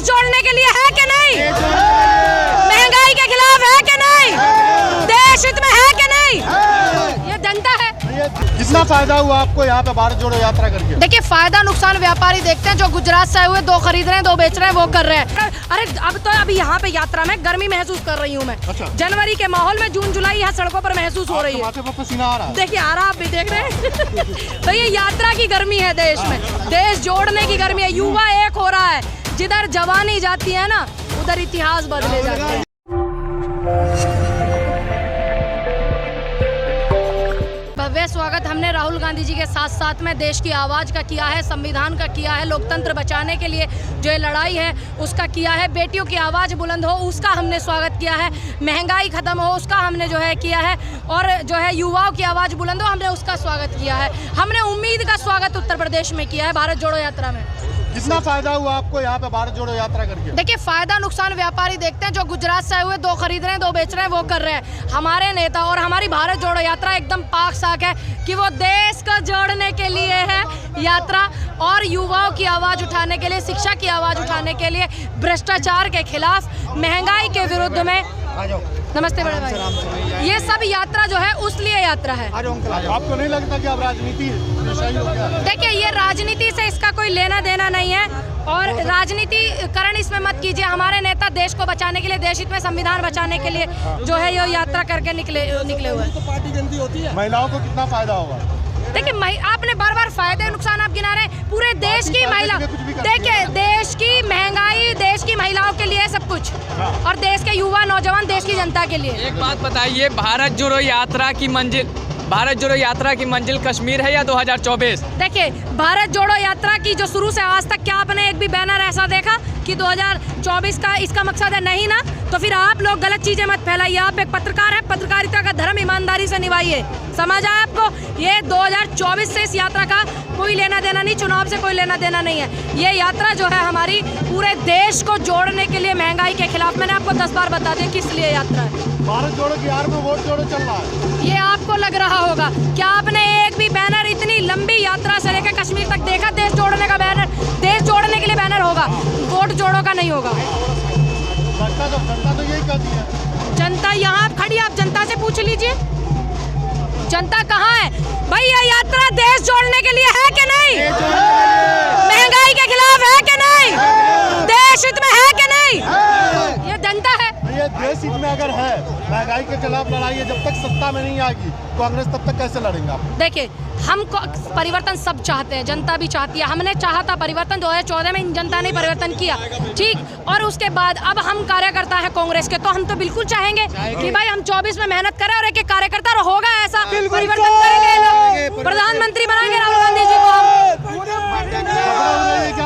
जोड़ने के लिए है कि नहीं? महंगाई के खिलाफ है कि नहीं? देश हित में है कि नहीं? ये जनता है। कितना फायदा हुआ आपको यहाँ पे भारत जोड़ो यात्रा करके? देखिए, फायदा नुकसान व्यापारी देखते हैं। जो गुजरात से आए हुए, 2 खरीद रहे हैं, 2 बेच रहे हैं, वो कर रहे हैं। अरे अभी यहाँ पे यात्रा में गर्मी महसूस कर रही हूँ मैं। अच्छा। जनवरी के माहौल में जून जुलाई यहाँ सड़कों पर महसूस हो रही है। माथे पर पसीना आ रहा है। देखिए, आ रहा, आप भी देख रहे हैं। तो ये यात्रा की गर्मी है देश में, देश जोड़ने की गर्मी है। युवा एक हो रहा है। जिधर जवानी जाती है ना, उधर इतिहास बदले जाते हैं। भव्य स्वागत हमने राहुल गांधी जी के साथ साथ में देश की आवाज़ का किया है, संविधान का किया है, लोकतंत्र बचाने के लिए जो ये लड़ाई है उसका किया है, बेटियों की आवाज़ बुलंद हो उसका हमने स्वागत किया है, महंगाई ख़त्म हो उसका हमने जो है किया है, और जो है युवाओं की आवाज़ बुलंद हो हमने उसका स्वागत किया है। हमने उम्मीद का स्वागत उत्तर प्रदेश में किया है भारत जोड़ो यात्रा में। कितना फायदा हुआ आपको यहाँ पे भारत जोड़ो यात्रा करके? देखिए, फायदा नुकसान व्यापारी देखते हैं। जो गुजरात से आए हुए, 2 खरीद रहे हैं, 2 बेच रहे हैं, वो कर रहे हैं। हमारे नेता और हमारी भारत जोड़ो यात्रा एकदम पाक साक है कि वो देश को जोड़ने के लिए है यात्रा, और युवाओं की आवाज़ उठाने के लिए, शिक्षा की आवाज़ उठाने के लिए, भ्रष्टाचार के खिलाफ, महंगाई के विरुद्ध में। नमस्ते बड़े भाई। ये सब यात्रा जो है उस लिए यात्रा है। आपको नहीं लगता कि अब राजनीति सही हो गया? देखिए, ये राजनीति से इसका कोई लेना देना नहीं है, और राजनीतिकरण इसमें मत कीजिए। हमारे नेता देश को बचाने के लिए, देश हित में संविधान बचाने के लिए जो है ये यात्रा करके निकले हुए हैं। तो पार्टी गंदी होती है। महिलाओं को कितना फायदा होगा? देखिए, आपने बार फायदे नुकसान आप गिना रहे हैं। पूरे देश की महिला, देखिए देश की महंगाई, देश की महिलाओं के लिए सब कुछ, और देश के युवा नौजवान, देश की जनता के लिए। एक बात बताइए, भारत जोड़ो यात्रा की मंजिल कश्मीर है या 2024? देखिए, भारत जोड़ो यात्रा की जो शुरू से आज तक, क्या आपने एक भी बैनर ऐसा देखा कि 2024 का इसका मकसद है? नहीं ना। तो फिर आप लोग गलत चीजें मत फैलाइए। आप एक पत्रकार है, पत्रकारिता का धर्म ईमानदारी से निभाइए। समझ आया आपको? ये 2024 से इस यात्रा का कोई लेना देना नहीं, चुनाव से कोई लेना देना नहीं है। ये यात्रा जो है हमारी पूरे देश को जोड़ने के लिए, महंगाई के खिलाफ। मैंने आपको 10 बार बता दिया किस लिए यात्रा है। भारत जोड़ो की आड़ में वोट जोड़ो चल रहा है। ये आपको लग रहा होगा। क्या आपने एक भी बैनर इतनी लंबी यात्रा से लेकर कश्मीर तक देखा? देश जोड़ने का बैनर, देश जोड़ने के लिए बैनर होगा, वोट जोड़ो का नहीं होगा। जनता तो यही कहती है। जनता यहाँ खड़ी, आप जनता से पूछ लीजिए, जनता कहाँ है भाई? ये यात्रा देश जोड़ने के लिए है कि नहीं? महंगाई के खिलाफ है कि नहीं? देश हित में है कि नहीं? ये जनता है। ये देश हित में अगर है, महंगाई के खिलाफ लड़ाई है, जब तक सत्ता में नहीं आएगी कांग्रेस तब तक कैसे लड़ेंगे आप? देखिए, हम परिवर्तन सब चाहते हैं, जनता भी चाहती है। हमने चाहा था परिवर्तन, 2014 में जनता ने परिवर्तन किया, ठीक। और उसके बाद अब हम कार्यकर्ता है कांग्रेस के, तो हम तो बिल्कुल चाहेंगे कि भाई हम 24 में मेहनत करें और एक कार्यकर्ता होगा ऐसा, परिवर्तन करेंगे लोग, प्रधानमंत्री बनाएंगे राहुल गांधी जी को हम।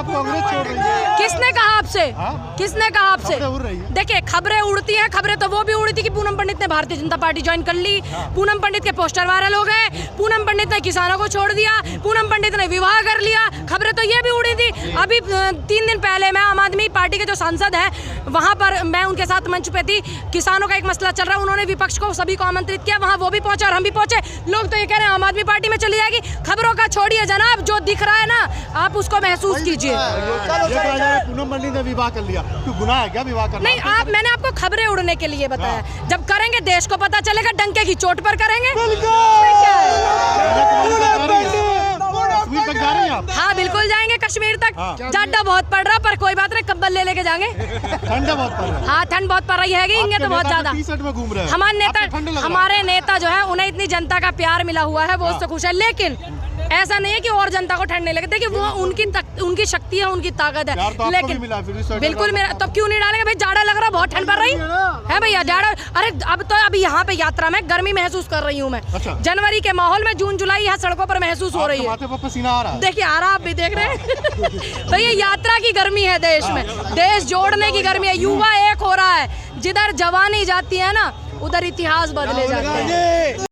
कांग्रेस छोड़ रही है। किसने कहा आपसे? किसने कहा आपसे? देखिए, खबरें उड़ती हैं। खबरें तो वो भी उड़ी थी कि पूनम पंडित ने भारतीय जनता पार्टी ज्वाइन कर ली, पूनम पंडित के पोस्टर वायरल हो गए, पूनम पंडित ने किसानों को छोड़ दिया, पूनम पंडित ने विवाह कर लिया। खबरें तो ये भी उड़ी थी। अभी 3 दिन पहले मैं आम आदमी पार्टी के जो सांसद हैं वहाँ पर मैं उनके साथ मंच पे थी। किसानों का एक मसला चल रहा है, उन्होंने विपक्ष को सभी को आमंत्रित किया, वहाँ वो भी पहुंचे और हम भी पहुंचे। लोग तो ये कह रहे हैं आम आदमी पार्टी में चली जाएगी। खबरों का छोड़िए जनाब, जो दिख रहा है ना आप उसको महसूस कीजिए। पूनम पंडित ने विवाह कर लिया, क्यों गुनाह है क्या विवाह करना? नहीं, मैंने आपको खबरें उड़ने के लिए बताया। जब करेंगे देश को पता चलेगा, डंके की चोट पर करेंगे। हाँ, बिल्कुल जाएंगे कश्मीर तक। जाडा बहुत पड़ रहा, पर कोई बात नहीं, कंबल ले लेके जाएंगे। ठंड बहुत पड़ रही है। हाँ, ठंड बहुत पड़ रही है, तो बहुत ज्यादा। हमारे नेता जो है, उन्हें इतनी जनता का प्यार मिला हुआ है, वो उससे खुश है। लेकिन ऐसा नहीं है कि और जनता को ठंड नहीं लगे। देखिए, वो उनकी शक्ति है, उनकी ताकत है। लेकिन बिल्कुल मेरा, तब क्यों नहीं डालेंगे भाई? जाड़ा लग रहा, बहुत ठंड पड़ रही है भैया, जाड़ा। अरे अभी यहाँ पे यात्रा में गर्मी महसूस कर रही हूँ मैं। जनवरी के माहौल में जून जुलाई यहाँ सड़कों पर महसूस हो रही है। माथे पर पसीना आ रहा है। देखिए, आ रहा, आप भी देख रहे हैं। तो ये यात्रा की गर्मी है देश में, देश जोड़ने की गर्मी है। युवा एक हो रहा है। जिधर जवानी जाती है ना, उधर इतिहास बदले जाते हैं।